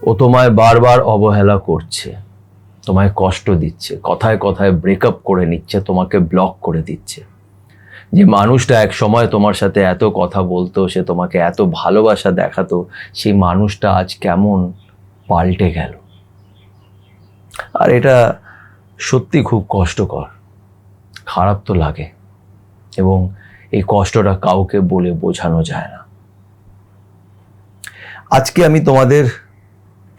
ও তোমায় বারবার অবহেলা করছে, তোমায় কষ্ট দিচ্ছে, কথায় কথায় ব্রেকআপ করে নিচ্ছে, তোমাকে ব্লক করে দিচ্ছে। যে মানুষটা এক সময় তোমার সাথে এত কথা বলতো, সে তোমাকে এত ভালোবাসা দেখাতো, সেই মানুষটা আজ কেমন পাল্টে গেল। আর এটা সত্যি খুব কষ্টকর, খারাপ তো লাগে, এবং এই কষ্টটা কাউকে বলে বোঝানো যায় না। আজকে আমি তোমাদের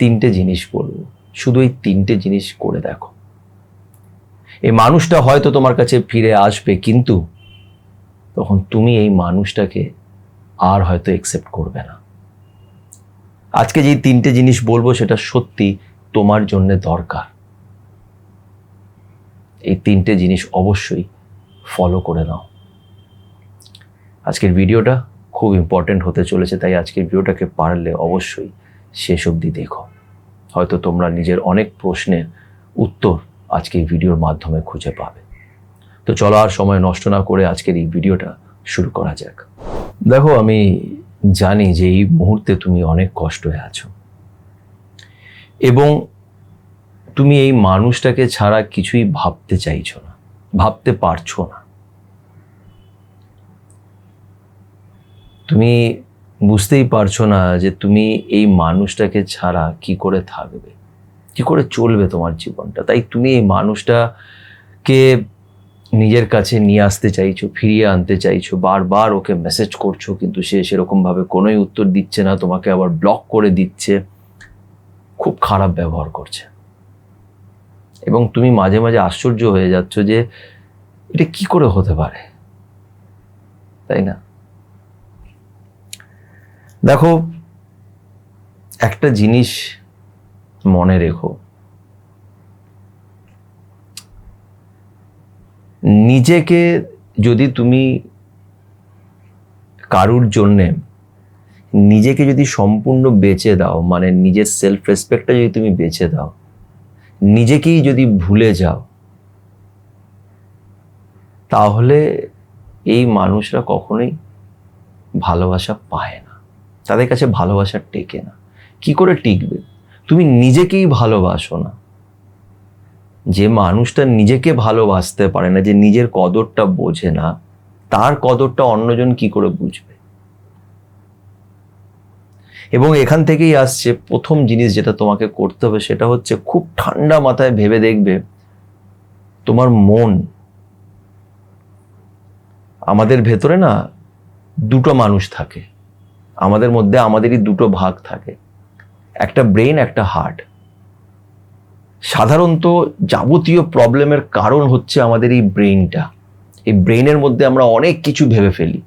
3টে জিনিস বলবো, শুধু এই 3টে জিনিস করে দেখো। এই মানুষটা হয়তো তোমার কাছে ফিরে আসবে, কিন্তু তখন তুমি এই মানুষটাকে আর হয়তো একসেপ্ট করবে না। আজকে যে 3টে জিনিস বলবো সেটা সত্যি তোমার জন্য দরকার। এই 3টে জিনিস অবশ্যই ফলো করে নাও। আজকের ভিডিওটা খুব ইম্পর্টেন্ট হতে চলেছে, তাই আজকের ভিডিওটাকে পারলে অবশ্যই শেষ অবধি দেখো। হয়তো তোমরা নিজের অনেক প্রশ্নের উত্তর আজকে এই ভিডিওর মাধ্যমে খুঁজে পাবে। তো চলো আর সময় নষ্ট না করে আজকের এই ভিডিওটা শুরু করা যাক। দেখো, আমি জানি যে এই মুহূর্তে তুমি অনেক কষ্টে আছো, এবং তুমি এই মানুষটাকে ছাড়া কিছুই ভাবতে চাইছো না, ভাবতে পারছো না। তুমি বুঝতেই পারছো না যে তুমি এই মানুষটাকে ছাড়া কি করে থাকবে, কি করে চলবে তোমার জীবনটা। তাই তুমি এই মানুষটাকে নিজের কাছে নিয়ে আসতে চাইছো, ফিরিয়ে আনতে চাইছো, বারবার ওকে মেসেজ করছো, কিন্তু সে সেরকমভাবে কোনোই উত্তর দিচ্ছে না, তোমাকে আবার ব্লক করে দিচ্ছে, খুব খারাপ ব্যবহার করছে। এবং তুমি মাঝে মাঝে আশ্চর্য হয়ে যাচ্ছ যে এটা কি করে হতে পারে, তাই না? দেখো, একটা জিনিস মনে রেখো, নিজেকে যদি তুমি কারুর জন্যে নিজেকে যদি সম্পূর্ণ বেচে দাও, মানে নিজের সেলফ রেসপেক্টটা যদি তুমি বেচে দাও, নিজেকেই যদি ভুলে যাও, তাহলে এই মানুষরা কখনোই ভালোবাসা পায় না, তাদের কাছে ভালোবাসা টেকে না। কি করে টিকবে? তুমি নিজেকেই ভালোবাসো না। যে মানুষটা নিজেকে ভালোবাসতে পারে না, যে নিজের কদরটা বোঝে না, তার কদরটা অন্যজন কি করে বুঝবে? এবং এখান থেকেই আসছে প্রথম জিনিস যেটা তোমাকে করতে হবে, সেটা হচ্ছে খুব ঠান্ডা মাথায় ভেবে দেখবে, তোমার মন, আমাদের ভেতরে না দুটো মানুষ থাকে, আমাদের মধ্যে আমাদেরই দুটো ভাগ থাকে, একটা ব্রেন, একটা হার্ট। সাধারণত যাবতীয় প্রবলেমের কারণ হচ্ছে আমাদের এই ব্রেইনটা। এই ব্রেইনের মধ্যে আমরা অনেক কিছু ভেবে ফেলি,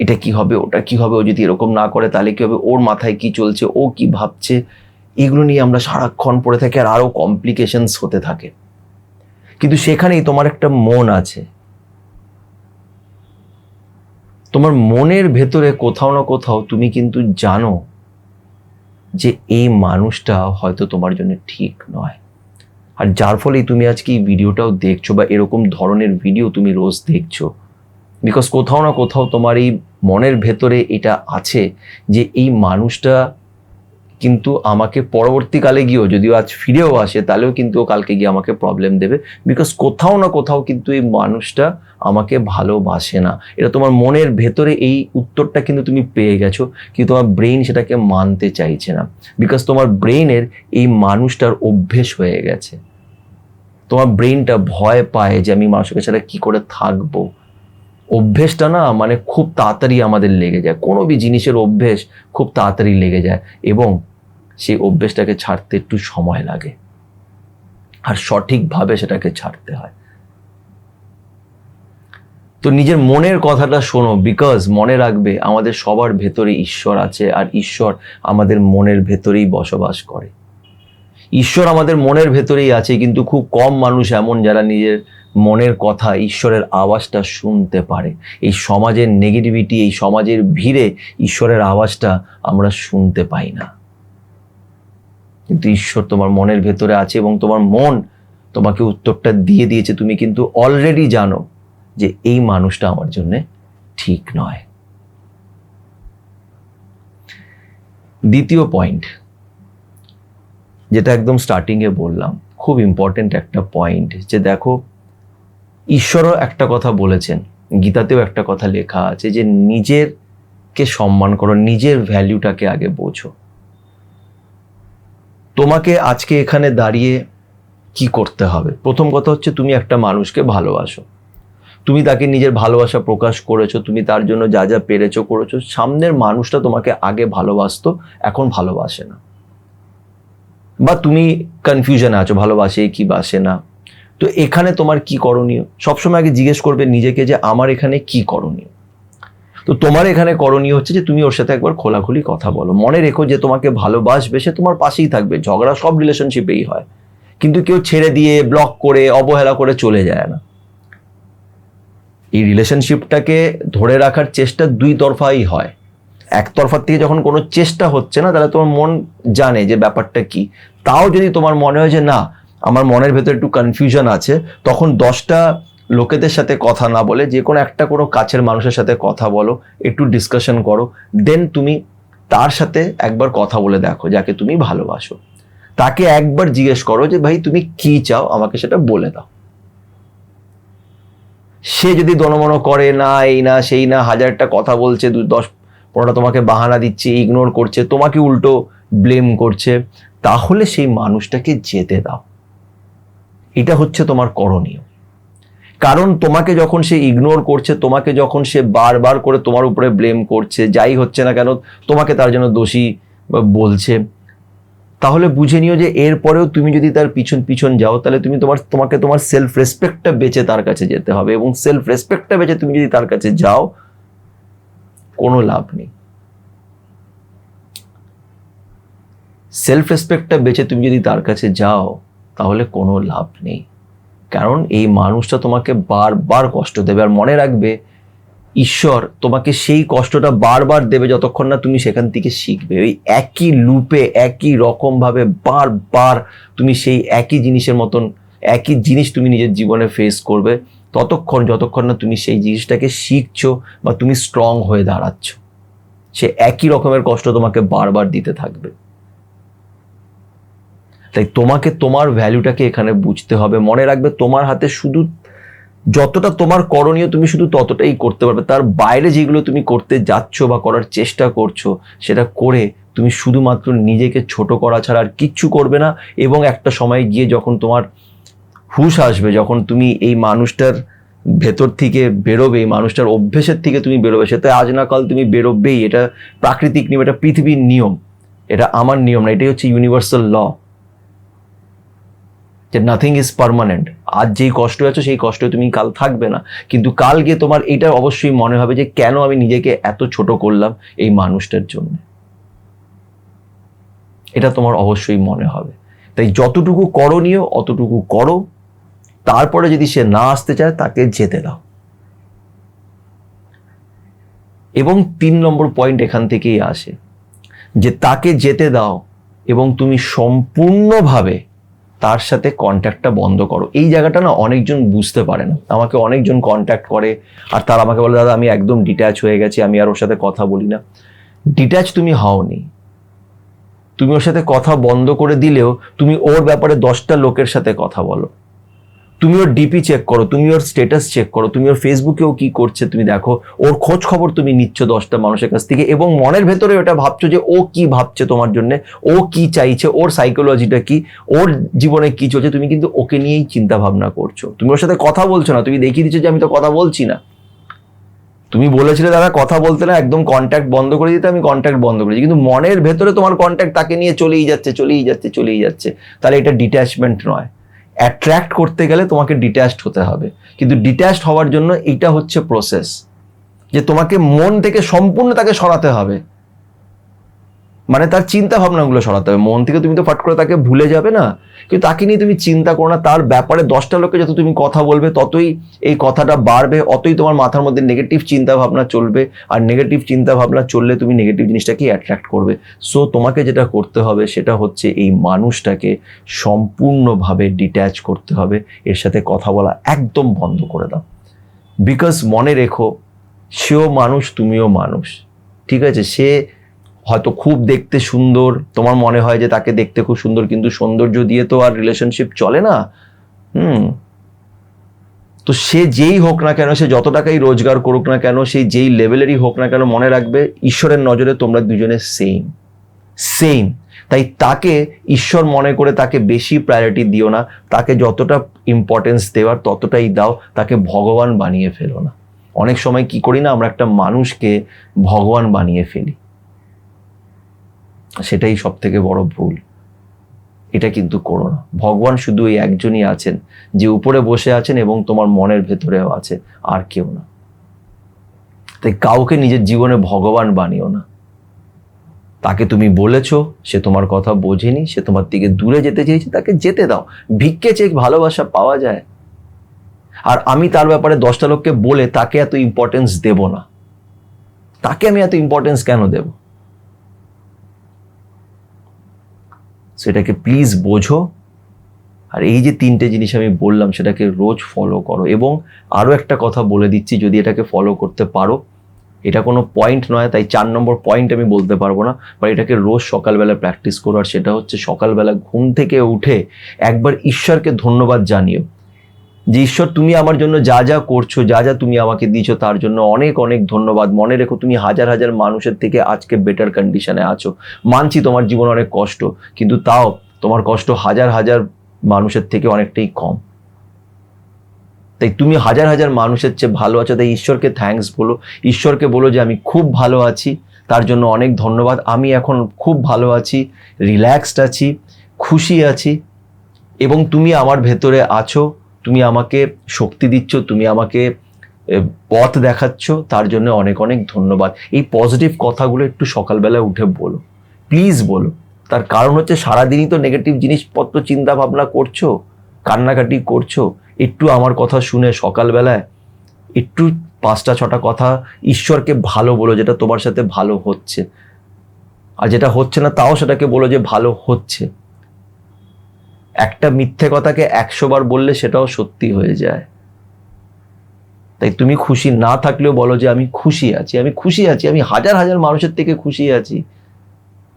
এটা কি হবে, ওটা কি হবে, ও যদি এরকম না করে তাহলে কি হবে, ওর মাথায় কি চলছে, ও কি ভাবছে, এগুলো নিয়ে আমরা সারাক্ষণ পড়ে থাকি, আর আরো কমপ্লিকেশনস হতে থাকে। কিন্তু সেখানেই তোমার একটা মন আছে, তোমার মনের ভেতরে কোথাও না কোথাও তুমি কিন্তু জানো যে এই মানুষটা হয়তো তোমার জন্য ঠিক নয়। আর যার ফলেই তুমি আজকে এই ভিডিওটাও দেখছো, বা এরকম ধরনের ভিডিও তুমি রোজ দেখছো, বিকজ কোথাও না কোথাও তোমার এই মনের ভেতরে এটা আছে যে এই মানুষটা কিন্তু আমাকে পরবর্তীকালে গিয়েও, যদিও আজ ফিরেও আসে, তাহলেও কিন্তু ও কালকে গিয়ে আমাকে প্রবলেম দেবে, বিকজ কোথাও না কোথাও কিন্তু এই মানুষটা আমাকে ভালোবাসে না। এটা তোমার মনের ভেতরে এই উত্তরটা কিন্তু তুমি পেয়ে গেছো, কিন্তু তোমার ব্রেইন সেটাকে মানতে চাইছে না, বিকজ তোমার ব্রেইনের এই মানুষটার অভ্যেস হয়ে গেছে। তোমার ব্রেইনটা ভয় পায় যে আমি মানুষকে ছাড়া কি করে থাকবো। অভ্যেসটা না মানে খুব তাড়াতাড়ি আমাদের লেগে যায়, কোনো বি জিনিসের অভ্যেস খুব তাড়াতাড়ি লেগে যায়, এবং সেই অভ্যেসটাকে ছাড়তে একটু সময় লাগে, আর সঠিকভাবে সেটাকে ছাড়তে হয়। তো নিজের মনের কথাটা শোনো, বিকজ মনে রাখবে আমাদের সবার ভেতরে ঈশ্বর আছে, আর ঈশ্বর আমাদের মনের ভেতরেই বসবাস করে। ঈশ্বর আমাদের মনের ভেতরেই আছে, কিন্তু খুব কম মানুষ এমন যারা নিজের মনের কথা, ঈশ্বরের আওয়াজটা শুনতে পারে। এই সমাজের নেগেটিভিটি, এই সমাজের ভিড়ে ঈশ্বরের আওয়াজটা আমরা শুনতে পাই না, কিন্তু ঈশ্বর তোমার মনের ভেতরে আছে, এবং তোমার মন তোমাকে উত্তরটা দিয়ে দিয়েছে। তুমি কিন্তু অলরেডি জানো যে এই মানুষটা আমার জন্য ঠিক নয়। দ্বিতীয় পয়েন্ট, যেটা একদম স্টার্টিংয়ে বললাম, খুব ইম্পর্টেন্ট একটা পয়েন্ট, যে দেখো ঈশ্বরও একটা কথা বলেছেন, গীতাতেও একটা কথা লেখা আছে, যে নিজেরকে সম্মান করো, নিজের ভ্যালুটাকে আগে বোঝো। তোমাকে আজকে এখানে দাঁড়িয়ে কি করতে হবে? প্রথম কথা হচ্ছে তুমি একটা মানুষকে ভালোবাসো, তুমি তাকে নিজের ভালোবাসা প্রকাশ করেছো, তুমি তার জন্য যা যা পেরেছো করেছো, সামনের মানুষটা তোমাকে আগে ভালোবাসতো, এখন ভালোবাসে না, বা তুমি কনফিউশনে আছো ভালোবাসে কি বাসে না। তো এখানে তোমার কি করণীয়? সবসময় আগে জিজ্ঞেস করবে নিজেকে যে আমার এখানে কি করণীয়। তো তোমার এখানে করণীয় হচ্ছে যে তুমি ওর সাথে একবার খোলাখুলি কথা বলো। মনে রেখো যে তোমাকে ভালোবাসবে, সে তোমার পাশেই থাকবে। ঝগড়া সব রিলেশনশিপেই হয়, কিন্তু কেউ ছেড়ে দিয়ে ব্লক করে অবহেলা করে চলে যায় না। এই রিলেশনশিপটাকে ধরে রাখার চেষ্টা দুই তরফাই হয়। একতরফার থেকে যখন কোনো চেষ্টা হচ্ছে না, তাহলে তোমার মন জানে যে ব্যাপারটা কি। তাও যদি তোমার মনে হয় যে না, আমার মনের ভেতরে একটু কনফিউশন আছে, তখন 10টা লোকেদের সাথে কথা না বলে যে কোনো একটা কোনো কাছের মানুষের সাথে কথা বলো, একটু ডিসকাশন করো, দেন তুমি তার সাথে একবার কথা বলে দেখো, যাকে তুমি ভালোবাসো। তাকে একবার জিজ্ঞেস করো যে ভাই তুমি কি চাও, আমাকে সেটা বলে দাও। সে যদি দনমনো করে না, এই না সেই না, হাজারটা কথা বলছে, 10-15টা তোমাকে বাহানা দিচ্ছে, ইগনোর করছে, তোমাকে উল্টো ব্লেম করছে, তাহলে সেই মানুষটাকে যেতে দাও। এটা হচ্ছে তোমার করণীয়। কারণ তোমাকে যখন সে ইগনোর করছে, তোমাকে যখন সে বারবার করে তোমার উপরে ব্লেম করছে, যাই হচ্ছে না কেন তোমাকে তার জন্য দোষী বলছে, তাহলে বুঝে নিও যে এরপরেও তুমি যদি তার পিছন পিছন যাও, তাহলে তোমাকে তোমার সেলফ রেসপেক্টটা বেঁচে তার কাছে যেতে হবে। এবং সেলফ রেসপেক্টটা বেঁচে তুমি যদি তার কাছে যাও, কোনো লাভ নেই। সেলফ রেসপেক্টটা বেঁচে তুমি যদি তার কাছে যাও, তাহলে কোনো লাভ নেই। কারণ এই মানুষটা তোমাকে বারবার কষ্ট দেবে। আর মনে রাখবে, ঈশ্বর তোমাকে সেই কষ্টটা বারবার দেবে যতক্ষণ না তুমি সেখান থেকে শিখবে। ওই একই লুপে একই রকম ভাবে বারবার তুমি সেই একই জিনিসের মতন একই জিনিস তুমি নিজের জীবনে ফেস করবে, যতক্ষণ না তুমি সেই জিনিসটাকে শিখছো বা তুমি স্ট্রং হয়ে দাঁড়াচ্ছ। সে একই রকমের কষ্ট তোমাকে বারবার দিতে থাকবে। তাই তোমাকে তোমার ভ্যালুটাকে এখানে বুঝতে হবে। মনে রাখবে, তোমার হাতে শুধু যতটা তোমার করণীয় তুমি শুধু ততটাই করতে পারবে। তার বাইরে যেগুলো তুমি করতে যাচ্ছ বা করার চেষ্টা করছো, সেটা করে তুমি শুধুমাত্র নিজেকে ছোট করা ছাড়া আর কিচ্ছু করবে না। এবং একটা সময় গিয়ে যখন তোমার হুঁশ আসবে, যখন তুমি এই মানুষটার ভেতর থেকে বেরোবে, এই মানুষটার অভ্যেসের থেকে তুমি বেরোবে, সেটা আজ না কাল তুমি বেরোবেই। এটা প্রাকৃতিক নিয়ম, এটা পৃথিবীর নিয়ম, এটা আমার নিয়ম না, এটাই হচ্ছে ইউনিভার্সাল ল, যে নাথিং ইজ পার্মানেন্ট। আজ যেই কষ্ট আছো সেই কষ্ট তুমি কাল থাকবে না, কিন্তু কাল গিয়ে তোমার এটা অবশ্যই মনে হবে যে কেন আমি নিজেকে এত ছোট করলাম এই মানুষটার জন্য। এটা তোমার অবশ্যই মনে হবে। তাই যতটুকু করণীয় অতটুকু করো, তারপরে যদি সে না আসতে চায় তাকে যেতে দাও। এবং 3 নম্বর পয়েন্ট এখান থেকেই আসে, যে তাকে যেতে দাও এবং তুমি সম্পূর্ণভাবে তার সাথে কন্ট্যাক্টটা বন্ধ করো। এই জায়গাটা না অনেকজন বুঝতে পারে না। আমাকে অনেকজন কন্ট্যাক্ট করে আর তারা আমাকে বলে, দাদা আমি একদম ডিট্যাচ হয়ে গেছি, আমি আর ওর সাথে কথা বলি না। ডিট্যাচ তুমি হওনি, তুমি ওর সাথে কথা বন্ধ করে দিলেও তুমি ওর ব্যাপারে 10টা লোকের সাথে কথা বলো, তুমি ওর ডিপি চেক করো, তুমি ওর স্ট্যাটাস চেক করো, তুমি ওর ফেসবুকেও কি করছে তুমি দেখো, ওর খোঁজ খবর তুমি নিচ্ছ 10টা মানুষের কাছ থেকে, এবং মনের ভেতরে ওটা ভাবছো যে ও কি ভাবছে তোমার জন্য, ও কি চাইছে, ওর সাইকোলজিটা কি, ওর জীবনে কি চলছে, তুমি কিন্তু ওকে নিয়েই চিন্তা ভাবনা করছো। তুমি ওর সাথে কথা বলছো না, তুমি দেখিয়ে দিচ্ছ যে আমি তো কথা বলছি না। তুমি বলেছিলে দাদা কথা বলতে না, একদম কন্ট্যাক্ট বন্ধ করে দিতে, আমি কন্ট্যাক্ট বন্ধ করেছি, কিন্তু মনের ভেতরে তোমার কন্ট্যাক্ট তাকে নিয়ে চলেই যাচ্ছে। তাহলে এটা ডিট্যাচমেন্ট নয়। অ্যাট্রাক্ট করতে গেলে তোমাকে ডিট্যাচড হতে হবে, কিন্তু ডিট্যাচড হওয়ার জন্য এটা হচ্ছে প্রসেস, যে তোমাকে মন থেকে সম্পূর্ণ তাকে সরাতে হবে। মানে তার চিন্তা ভাবনাগুলো সরাতে হবে। মন থেকে তুমি তো ফট করে তাকে ভুলে যাবে না, কিন্তু তাকে নিয়ে তুমি চিন্তা করো না। তার ব্যাপারে 10টা লোকে যত তুমি কথা বলবে, ততই এই কথাটা বাড়বে, অতই তোমার মাথার মধ্যে নেগেটিভ চিন্তা ভাবনা চলবে। আর নেগেটিভ চিন্তা ভাবনা চললে তুমি নেগেটিভ জিনিসটাকেই অ্যাট্রাক্ট করবে। সো তোমাকে যেটা করতে হবে সেটা হচ্ছে এই মানুষটাকে সম্পূর্ণভাবে ডিট্যাচ করতে হবে, এর সাথে কথা বলা একদম বন্ধ করে দাও। বিকজ মনে রেখো, সেও মানুষ, তুমিও মানুষ, ঠিক আছে? সে হয়তো খুব দেখতে সুন্দর, তোমার মনে হয় যে তাকে দেখতে খুব সুন্দর, কিন্তু সৌন্দর্য দিয়ে তো আর রিলেশনশিপ চলে না। তো সে যেই হোক না কেন, সে যত টাকাই রোজগার করুক না কেন, সেই যেই লেভেলেরই হোক না কেন, মনে রাখবে ঈশ্বরের নজরে তোমরা দুজনে সেম সেম। তাই তাকে ঈশ্বর মনে করে তাকে বেশি প্রায়োরিটি দিও না, তাকে যতটা ইম্পর্টেন্স দেওয়ার ততটাই দাও, তাকে ভগবান বানিয়ে ফেলো না। অনেক সময় কি করি না, আমরা একটা মানুষকে ভগবান বানিয়ে ফেলি, সেটাই সব থেকে বড় ভুল। এটা কিন্তু করো না। ভগবান শুধু এই একজনই আছেন, যে উপরে বসে আছেন এবং তোমার মনের ভেতরেও আছে, আর কেউ না। তাই কাউকে নিজের জীবনে ভগবান বানিও না। তাকে তুমি বলেছো, সে তোমার কথা বোঝেনি, সে তোমার থেকে দূরে যেতে চেয়েছে, তাকে যেতে দাও। ভিক্ষে চেয়ে ভালোবাসা পাওয়া যায়? আর আমি তার ব্যাপারে 10টা লোককে বলে তাকে এত ইম্পর্টেন্স দেব না। তাকে আমি এত ইম্পর্টেন্স কেন দেব? সেটাকে প্লিজ বোঝো। আর এই যে 3টে জিনিস আমি বললাম, সেটাকে রোজ ফলো করো। এবং আরো একটা কথা বলে দিচ্ছি, যদি এটাকে ফলো করতে পারো, এটা কোনো পয়েন্ট নয়, তাই 4 নম্বর পয়েন্ট আমি বলতে পারবো না, বা এটাকে রোজ সকালবেলা প্র্যাকটিস করো। আর সেটা হচ্ছে, সকালবেলা ঘুম থেকে উঠে একবার ঈশ্বরকে ধন্যবাদ জানিও, যে ঈশ্বর তুমি আমার জন্য যা যা করছো, যা যা তুমি আমাকে দিয়েছো, তার জন্য অনেক অনেক ধন্যবাদ। মনে রেখো, তুমি হাজার হাজার মানুষের থেকে আজকে বেটার কন্ডিশনে আছো। মানছি তোমার জীবন অনেক কষ্ট, কিন্তু তাও তোমার কষ্ট হাজার হাজার মানুষের থেকে অনেকটাই কম। তাই তুমি হাজার হাজার মানুষের চেয়ে ভালো আছো। তাই ঈশ্বরকে থ্যাঙ্কস বলো, ঈশ্বরকে বলো যে আমি খুব ভালো আছি, তার জন্য অনেক ধন্যবাদ। আমি এখন খুব ভালো আছি, রিল্যাক্সড আছি, খুশি আছি, এবং তুমি আমার ভেতরে আছো, তুমি আমাকে শক্তি দিচ্ছ, তুমি আমাকে পথ দেখাচ্ছ, তার জন্য অনেক অনেক ধন্যবাদ। এই পজিটিভ কথাগুলো একটু সকালবেলা উঠে বলো, প্লিজ বলো। তার কারণ হচ্ছে, সারাদিনই তো নেগেটিভ জিনিসপত্র চিন্তা ভাবনা করছো, কান্নাকাটি করছো। একটু আমার কথা শুনে সকালবেলায় একটু 5টা 6টা কথা ঈশ্বরকে ভালো বলো, যেটা তোমার সাথে ভালো হচ্ছে। আর যেটা হচ্ছে না, তাও সেটাকে বলো যে ভালো হচ্ছে। একটা মিথ্যে কথাকে 100 বার বললে সেটাও সত্যি হয়ে যায়। তাই তুমি খুশি না থাকলেও বলো যে আমি খুশি আছি, আমি খুশি আছি, আমি হাজার হাজার মানুষের থেকে খুশি আছি।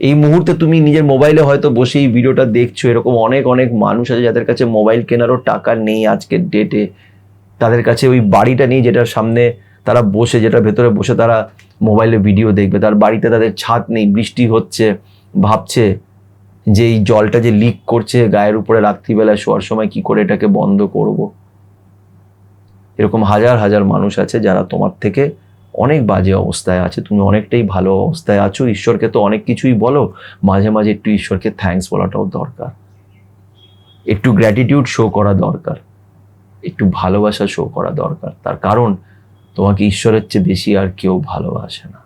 এই মুহূর্তে তুমি নিজের মোবাইলে হয়তো বসে এই ভিডিওটা দেখছো, এরকম অনেক অনেক মানুষ আছে যাদের কাছে মোবাইল কেনারও টাকা নেই আজকের ডেটে। তাদের কাছে ওই বাড়িটা নেই যেটার সামনে তারা বসে, যেটার ভেতরে বসে তারা মোবাইলে ভিডিও দেখবে। তার বাড়িতে তাদের ছাদ নেই, বৃষ্টি হচ্ছে, ভাবছে যে এই জলটা যে লিক করছে গায়ের উপরে রাত্রিবেলায় শোয়ার সময়, কি করে এটাকে বন্ধ করব। এরকম হাজার হাজার মানুষ আছে যারা তোমার থেকে অনেক বাজে অবস্থায় আছে, তুমি অনেকটাই ভালো অবস্থায় আছো। ঈশ্বরকে তো অনেক কিছুই বলো, মাঝে মাঝে একটু ঈশ্বরকে থ্যাঙ্কস বলাটাও দরকার, একটু গ্র্যাটিটিউড শো করা দরকার, একটু ভালোবাসা শো করা দরকার। তার কারণ তোমাকে ঈশ্বরের চেয়ে বেশি আর কেউ ভালোবাসে না।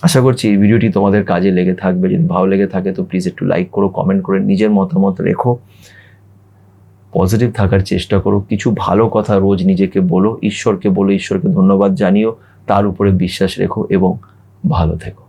আশা করছি এই ভিডিওটি তোমাদের কাজে লেগে থাকবে। যদি ভালো লেগে থাকে তো প্লিজ একটু লাইক করো, কমেন্ট করে নিজের মতামত রেখো, পজিটিভ থাকার চেষ্টা করো, কিছু ভালো কথা রোজ নিজেকে বলো, ঈশ্বরকে বলো, ঈশ্বরকে ধন্যবাদ জানিও, তার উপরে বিশ্বাস রেখো এবং ভালো থেকো।